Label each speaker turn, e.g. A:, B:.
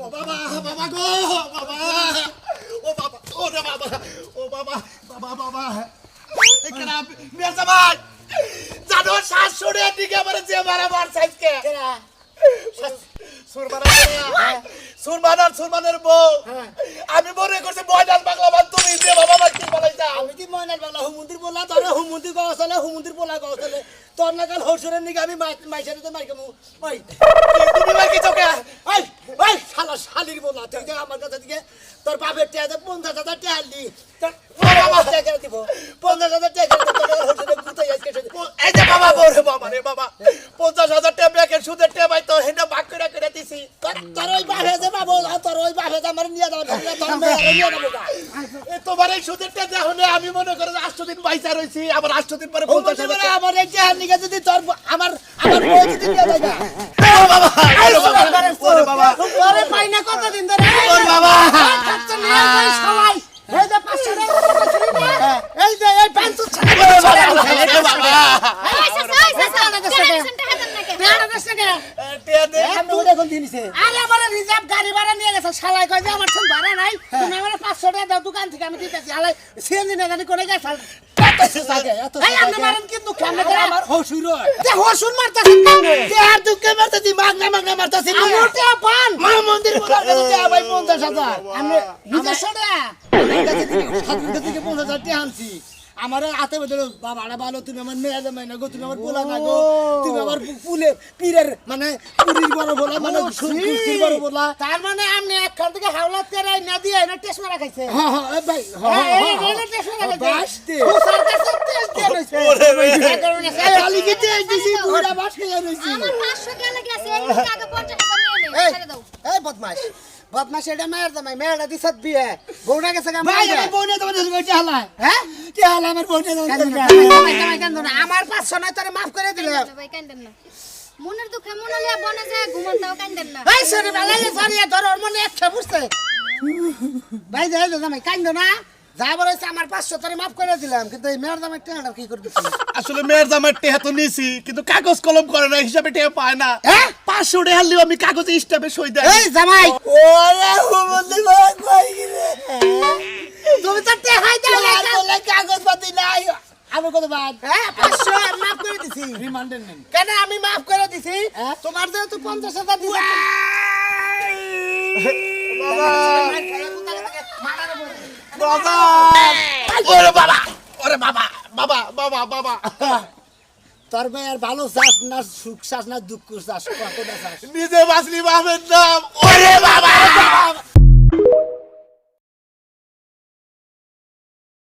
A: ও বাবা বাবা গো বাবা ও বাবা ও রে বাবা ও বাবা বাবা বাবা এখানে মির্জা ভাই জানো শাশুড়ির দিকে আমার যে মারা সাইজকে সুরমানের বউ আমি মনে করছি ময়দান বাংলা বাদ তুমি যে বাবা মা কি বলাইছা
B: আমি কি ময়নাল বাংলা হুমুন্দির বলা তোরা হুমুন্দির গাও চলে হুমুন্দির বলা গাও চলে তোর নাকাল হরসুরের নিকে আমি মাইছারে তো মাইকে মু ওই
A: তুমি মার কি চোখে
B: ওই ওই শালা শালির বলা তুই যে আমার কাছে দিকে তোর বাপের টাকা 50,000 টাকা আনলি তোর বাবা টাকা দিব 50,000 টাকা তোর হরসুরের গুতাই আজকে
A: এই যে বাবা বরে বাবা রে বাবা 50,000 টাকা ব্যাকের সুদের টাকা তো হেনা ভাগ করে দিছি
B: তোর ওই বাপে যে বাবু তোর ওই বাপে আমার নিয়ে যাও তোর মেয়ে নিয়ে যাবো
A: এ তোমার এই সুদের টাকা দেখুন আমি মনে করে 8 দিন পয়সা রইছি আবার 8 দিন পরে 50,000 টাকা
B: আমার এই টাকা নিকে যদি তোর আমার বউ যদি নিয়ে যাবে
A: বাবা ওরে বাবা
B: তোরে পাই না কতদিন ধরে
A: ওরে বাবা
B: খরচা নিয়ে যাই সবাই এই যে 500 টাকা এই যে এই 500 টাকা
A: বাবা
B: আরে আমার রিজার্ভ গাড়ি ভাড়া নিয়ে গেছে শালাই কয় যে আমার ছেলে ভাড়া নাই তুমি আমার 500 টাকা দাও দোকান থেকে আমি দিতেছি শালাই সিএনজি না জানি করে গেছে এই আপনি মারেন কিন্তু কেমনে করে আমার হসুর তে হসুর মারতাছেন কেমনে তে আর দুঃখে মারতাছি মাগনা মারতাছি আমার তে পান মা মন্দির বলার কাছে তে ভাই 50,000 আমি নিজে সরা আমার কাছে থেকে 50,000 টাকা আনছি আমার হাতে বদলে বাবাটা ভালো তুমি আমার মেয়ে জামাই না গো তুমি আমার পোলা না গো তুমি আমার পুলে পীরের মানে পুরীর বড় বলা মানে সুন্দর বড় বলা তার মানে আপনি একখান থেকে হাওলাত করে না দিয়ে না টেস্ট মারা খাইছে হ্যাঁ হ্যাঁ ভাই হ্যাঁ এই টেস্ট মারা খাইছে বাসতে ও সরকার টেস্ট দিয়ে রইছে ওরে ভাই এই কারণে খালি কি টেস্ট দিছি পুরা বাস খেয়ে রইছি
C: আমার 500 টাকা লাগে আছে এই টাকা 50,000 নিয়ে নে ছেড়ে দাও
B: এই বদমাশ এটা মেয়ের জামাই মেয়েটা দিছত বিয়ে বউনা গেছে গা ভাই আমার বউনে তোমার দেশ কইতে হালা হ্যাঁ কি হালা আমার বউনে জামাই কান্দো না আমার 500 নয় তোরে maaf করে দিলে
C: ভাই কান্দেন না মনের দুঃখে মনে লিয়া বনে যায় ঘুমন্তাও কান্দেন না
B: এই সরি বালালে সরি ধর ওর মনে একটা বুঝছে ভাই যাই জামাই কান্দো না যা বলেছে আমার 500 তোরে maaf করে দিলাম কিন্তু এই মেয়ের জামাই টাকা কি করবি
A: আসলে মেয়ের জামাই টাকা তো নিছি কিন্তু কাগজ কলম করে না হিসাবে টাকা পায় না 500 টাকা হলেও আমি কাগজে স্ট্যাম্পে সই দেই
B: এই জামাই ওরে হুমন্দি ভাই কই গিরে তুমি তো টাকাই দাও না বলে কাগজ পাতি নাই আমি কত বাদ 500 maaf করে দিছি রিমান্ডের নেন কেন আমি maaf করে দিছি তোমার যে তুই 50,000 দিছ বাবা
A: বাবা ওরে বাবা বাবা বাবা বাবা
B: তোর ভাই আর ভালো চাস না সুখ চাস না দুঃখ চাস কতটা চাস
A: নিজে বাঁচলি বাপের নাম ওরে বাবা